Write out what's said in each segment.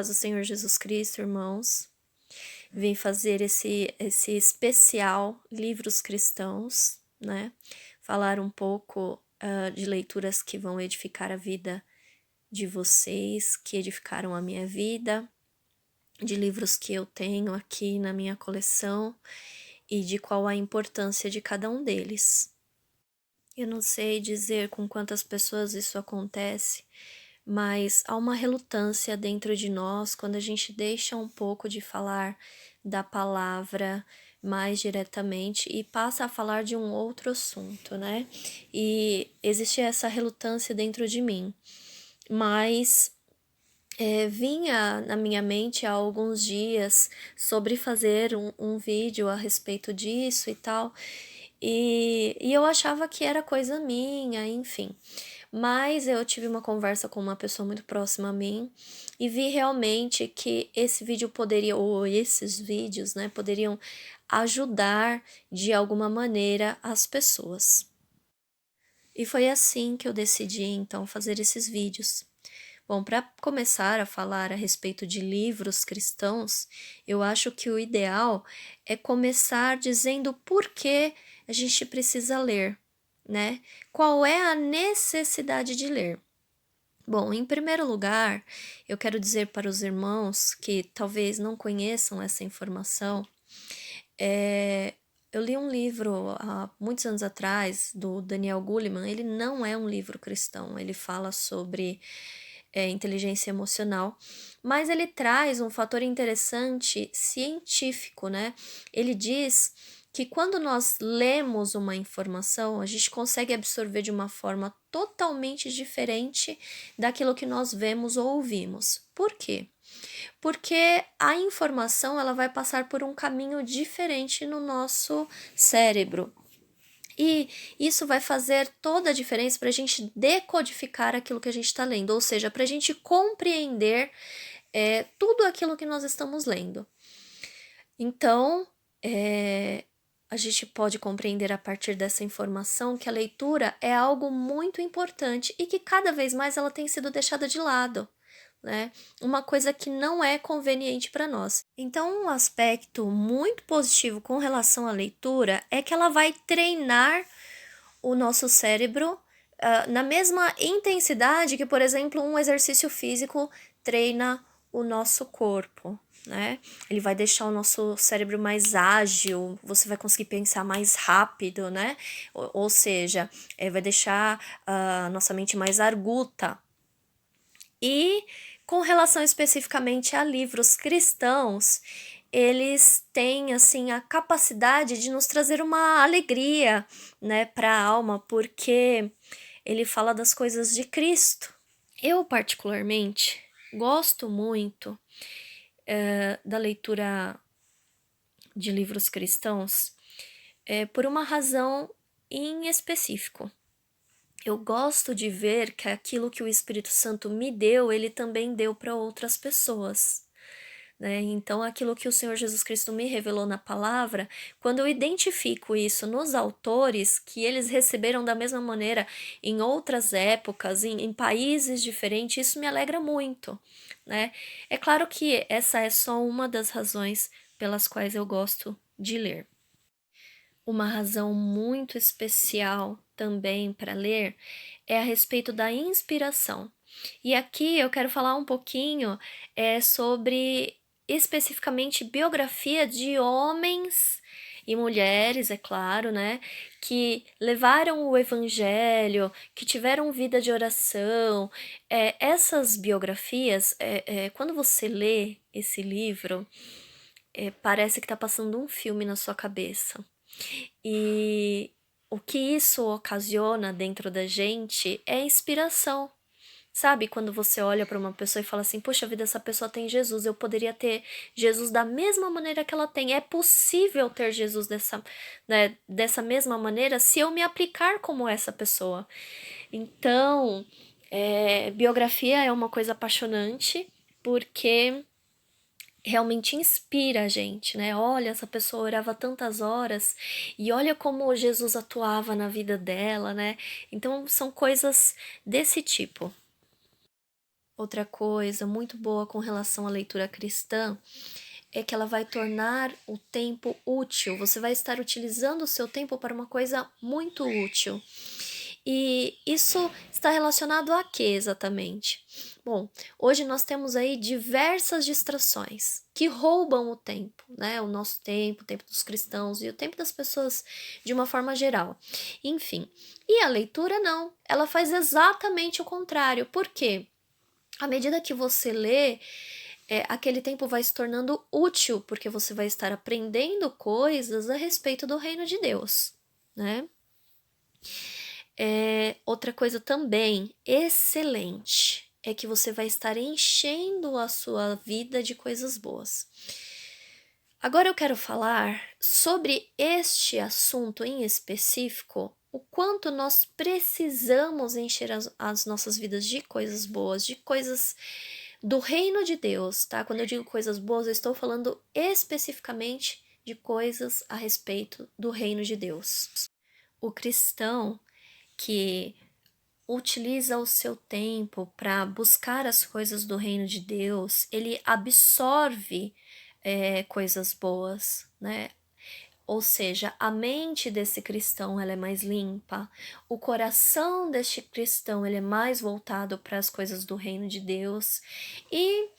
paz do Senhor Jesus Cristo, irmãos. Vim fazer esse especial Livros Cristãos, né? Falar um pouco de leituras que vão edificar a vida de vocês, que edificaram a minha vida, de livros que eu tenho aqui na minha coleção e de qual a importância de cada um deles. Eu não sei dizer com quantas pessoas isso acontece, mas há uma relutância dentro de nós quando a gente deixa um pouco de falar da palavra mais diretamente e passa a falar de um outro assunto, né? E existe essa relutância dentro de mim, mas vinha na minha mente há alguns dias sobre fazer um vídeo a respeito disso e tal, e eu achava que era coisa minha, enfim. Mas eu tive uma conversa com uma pessoa muito próxima a mim e vi realmente que esse vídeo poderia, ou esses vídeos, né, poderiam ajudar de alguma maneira as pessoas. E foi assim que eu decidi então fazer esses vídeos. Bom, para começar a falar a respeito de livros cristãos, eu acho que o ideal é começar dizendo por que a gente precisa ler, né? Qual é a necessidade de ler? Bom, em primeiro lugar, eu quero dizer para os irmãos que talvez não conheçam essa informação, é, eu li um livro há muitos anos atrás, do Daniel Goleman. Ele não é um livro cristão, ele fala sobre inteligência emocional, mas ele traz um fator interessante científico, né? Ele diz que quando nós lemos uma informação, a gente consegue absorver de uma forma totalmente diferente daquilo que nós vemos ou ouvimos. Por quê? Porque a informação ela vai passar por um caminho diferente no nosso cérebro. E isso vai fazer toda a diferença para a gente decodificar aquilo que a gente está lendo, ou seja, para a gente compreender tudo aquilo que nós estamos lendo. Então, a gente pode compreender a partir dessa informação que a leitura é algo muito importante e que cada vez mais ela tem sido deixada de lado, né? Uma coisa que não é conveniente para nós. Então, um aspecto muito positivo com relação à leitura é que ela vai treinar o nosso cérebro na mesma intensidade que, por exemplo, um exercício físico treina o nosso corpo, né? Ele vai deixar o nosso cérebro mais ágil, você vai conseguir pensar mais rápido, né? Ou seja, vai deixar a nossa mente mais arguta. E com relação especificamente a livros cristãos, eles têm assim a capacidade de nos trazer uma alegria, né, para a alma, porque ele fala das coisas de Cristo. Eu particularmente gosto muito da leitura de livros cristãos por uma razão em específico. Eu gosto de ver que aquilo que o Espírito Santo me deu, ele também deu para outras pessoas, né? Então, aquilo que o Senhor Jesus Cristo me revelou na palavra, quando eu identifico isso nos autores, que eles receberam da mesma maneira em outras épocas, em países diferentes, isso me alegra muito, né? É claro que essa é só uma das razões pelas quais eu gosto de ler. Uma razão muito especial também para ler é a respeito da inspiração. E aqui eu quero falar um pouquinho sobre especificamente biografia de homens e mulheres, é claro, né, que levaram o evangelho, que tiveram vida de oração. Essas biografias, quando você lê esse livro, parece que está passando um filme na sua cabeça. E o que isso ocasiona dentro da gente é inspiração. Sabe, quando você olha para uma pessoa e fala assim: poxa vida, essa pessoa tem Jesus, eu poderia ter Jesus da mesma maneira que ela tem. É possível ter Jesus dessa mesma maneira se eu me aplicar como essa pessoa. Então, biografia é uma coisa apaixonante, porque realmente inspira a gente, né? Olha, essa pessoa orava tantas horas e olha como Jesus atuava na vida dela, né? Então, são coisas desse tipo. outra coisa muito boa com relação à leitura cristã é que ela vai tornar o tempo útil. Você vai estar utilizando o seu tempo para uma coisa muito útil. E isso está relacionado a quê exatamente? Bom, hoje nós temos aí diversas distrações que roubam o tempo, né? O nosso tempo, o tempo dos cristãos e o tempo das pessoas de uma forma geral. Enfim, e a leitura não, ela faz exatamente o contrário. Por quê? À medida que você lê, aquele tempo vai se tornando útil, porque você vai estar aprendendo coisas a respeito do reino de Deus, né? Outra coisa também excelente é que você vai estar enchendo a sua vida de coisas boas. Agora eu quero falar sobre este assunto em específico, o quanto nós precisamos encher as nossas vidas de coisas boas, de coisas do reino de Deus, tá? Quando eu digo coisas boas, eu estou falando especificamente de coisas a respeito do reino de Deus. O cristão que utiliza o seu tempo para buscar as coisas do reino de Deus, ele absorve coisas boas, né? Ou seja, a mente desse cristão ela é mais limpa, o coração deste cristão ele é mais voltado para as coisas do reino de Deus e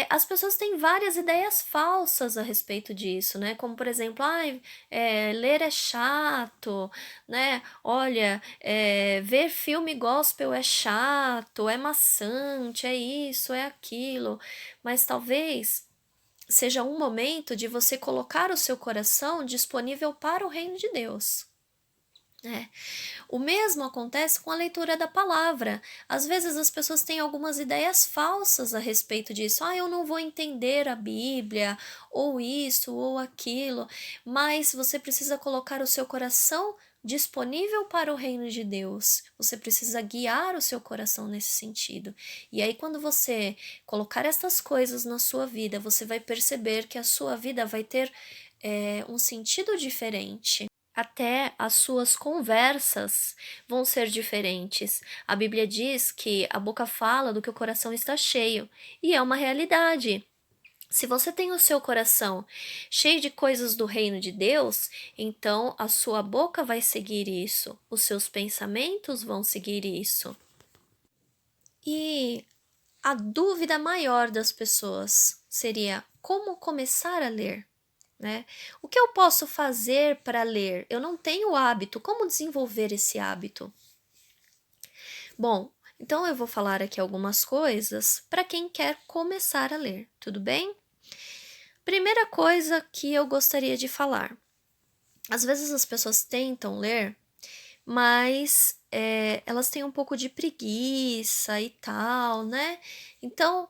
as pessoas têm várias ideias falsas a respeito disso, né? Como, por exemplo, ler é chato, né? Olha, ver filme gospel é chato, é maçante, é isso, é aquilo. Mas talvez seja um momento de você colocar o seu coração disponível para o reino de Deus. O mesmo acontece com a leitura da palavra. Às vezes as pessoas têm algumas ideias falsas a respeito disso. Eu não vou entender a Bíblia, ou isso, ou aquilo. Mas você precisa colocar o seu coração disponível para o reino de Deus. Você precisa guiar o seu coração nesse sentido. E aí, quando você colocar estas coisas na sua vida, você vai perceber que a sua vida vai ter um sentido diferente. Até as suas conversas vão ser diferentes. A Bíblia diz que a boca fala do que o coração está cheio, e é uma realidade. Se você tem o seu coração cheio de coisas do reino de Deus, então a sua boca vai seguir isso, os seus pensamentos vão seguir isso. E a dúvida maior das pessoas seria como começar a ler? Né? O que eu posso fazer para ler? Eu não tenho hábito. Como desenvolver esse hábito? Bom, então eu vou falar aqui algumas coisas para quem quer começar a ler, tudo bem? Primeira coisa que eu gostaria de falar. Às vezes as pessoas tentam ler, mas elas têm um pouco de preguiça e tal, né? Então,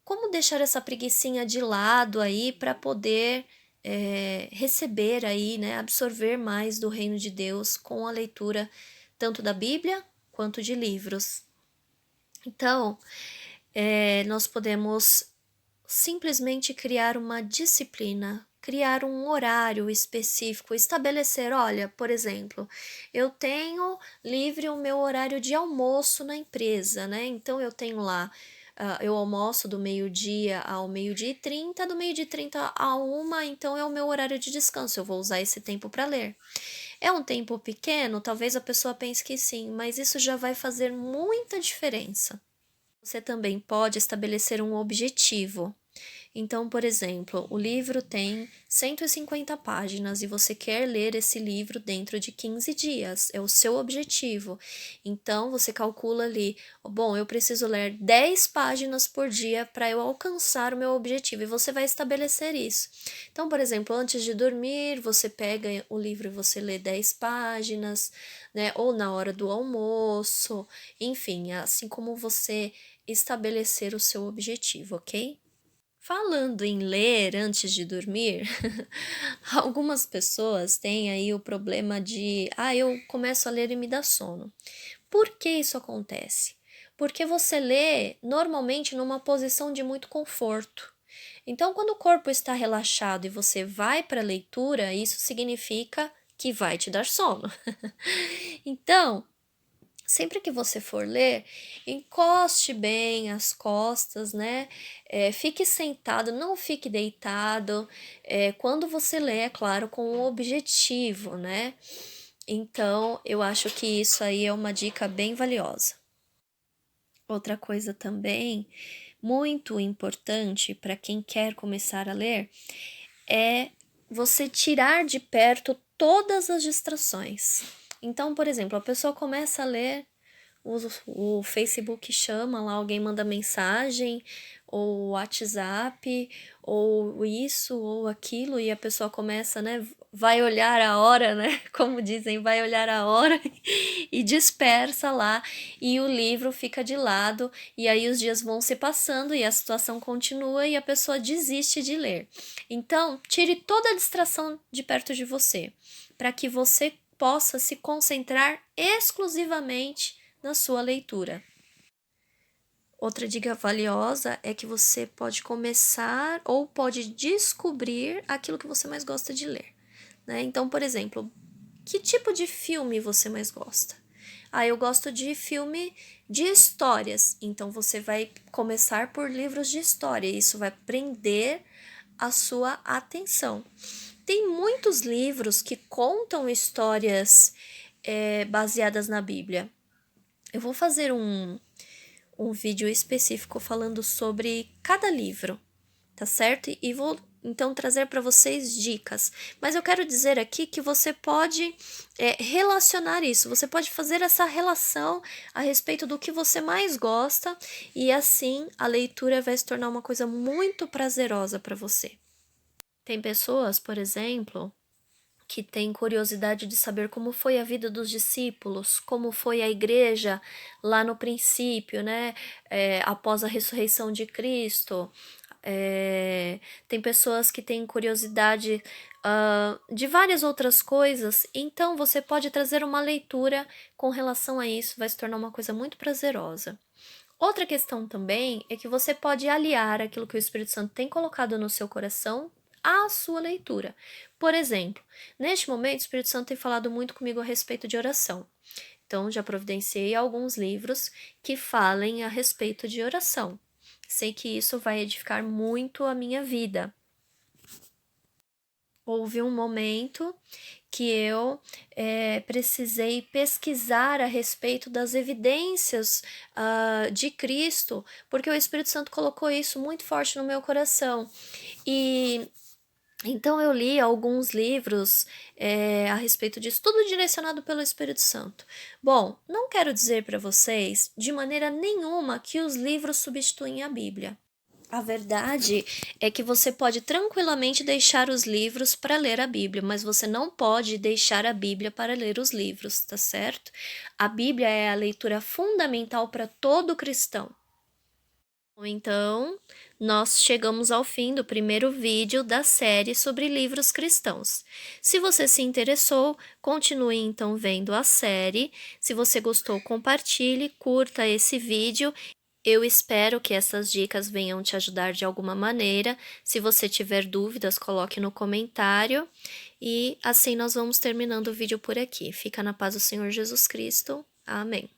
como deixar essa preguicinha de lado aí para poder receber aí, né, absorver mais do reino de Deus com a leitura tanto da Bíblia quanto de livros. Então, nós podemos simplesmente criar uma disciplina, criar um horário específico, estabelecer, olha, por exemplo, eu tenho livre o meu horário de almoço na empresa, né? Então eu tenho lá eu almoço do meio-dia ao meio-dia e 30, do meio-dia e 30 a 1, então é o meu horário de descanso, eu vou usar esse tempo para ler. É um tempo pequeno? Talvez a pessoa pense que sim, mas isso já vai fazer muita diferença. Você também pode estabelecer um objetivo. Então, por exemplo, o livro tem 150 páginas e você quer ler esse livro dentro de 15 dias, é o seu objetivo. Então, você calcula ali, bom, eu preciso ler 10 páginas por dia para eu alcançar o meu objetivo, e você vai estabelecer isso. Então, por exemplo, antes de dormir, você pega o livro e você lê 10 páginas, né? Ou na hora do almoço, enfim, assim como você estabelecer o seu objetivo, ok? Falando em ler antes de dormir, algumas pessoas têm aí o problema de, eu começo a ler e me dá sono. Por que isso acontece? Porque você lê normalmente numa posição de muito conforto. Então, quando o corpo está relaxado e você vai para a leitura, isso significa que vai te dar sono. Então, sempre que você for ler, encoste bem as costas, né? Fique sentado, não fique deitado. Quando você lê, é claro, com um objetivo, né? Então, eu acho que isso aí é uma dica bem valiosa. Outra coisa também muito importante para quem quer começar a ler é você tirar de perto todas as distrações. Então, por exemplo, a pessoa começa a ler, o Facebook chama lá, alguém manda mensagem, ou WhatsApp, ou isso, ou aquilo, e a pessoa começa, né, vai olhar a hora, né, como dizem, vai olhar a hora, e dispersa lá, e o livro fica de lado, e aí os dias vão se passando, e a situação continua, e a pessoa desiste de ler. Então, tire toda a distração de perto de você, para que você possa se concentrar exclusivamente na sua leitura. Outra dica valiosa é que você pode começar ou pode descobrir aquilo que você mais gosta de ler, né? Então, por exemplo, que tipo de filme você mais gosta? Eu gosto de filme de histórias. Então, você vai começar por livros de história. Isso vai prender a sua atenção. Tem muitos livros que contam histórias baseadas na Bíblia. Eu vou fazer um vídeo específico falando sobre cada livro, tá certo? E vou então trazer para vocês dicas. Mas eu quero dizer aqui que você pode relacionar isso, você pode fazer essa relação a respeito do que você mais gosta e assim a leitura vai se tornar uma coisa muito prazerosa para você. Tem pessoas, por exemplo, que tem curiosidade de saber como foi a vida dos discípulos, como foi a igreja lá no princípio, né? Após a ressurreição de Cristo. Tem pessoas que têm curiosidade de várias outras coisas, então você pode trazer uma leitura com relação a isso, vai se tornar uma coisa muito prazerosa. Outra questão também é que você pode aliar aquilo que o Espírito Santo tem colocado no seu coração à sua leitura. Por exemplo, neste momento o Espírito Santo tem falado muito comigo a respeito de oração. Então, já providenciei alguns livros que falem a respeito de oração. Sei que isso vai edificar muito a minha vida. Houve um momento que eu precisei pesquisar a respeito das evidências de Cristo, porque o Espírito Santo colocou isso muito forte no meu coração. E então eu li alguns livros a respeito disso, tudo direcionado pelo Espírito Santo. Bom, não quero dizer para vocês de maneira nenhuma que os livros substituem a Bíblia. A verdade é que você pode tranquilamente deixar os livros para ler a Bíblia, mas você não pode deixar a Bíblia para ler os livros, tá certo? A Bíblia é a leitura fundamental para todo cristão. Então, nós chegamos ao fim do primeiro vídeo da série sobre livros cristãos. Se você se interessou, continue então vendo a série. Se você gostou, compartilhe, curta esse vídeo. Eu espero que essas dicas venham te ajudar de alguma maneira. Se você tiver dúvidas, coloque no comentário. E assim nós vamos terminando o vídeo por aqui. Fica na paz do Senhor Jesus Cristo. Amém.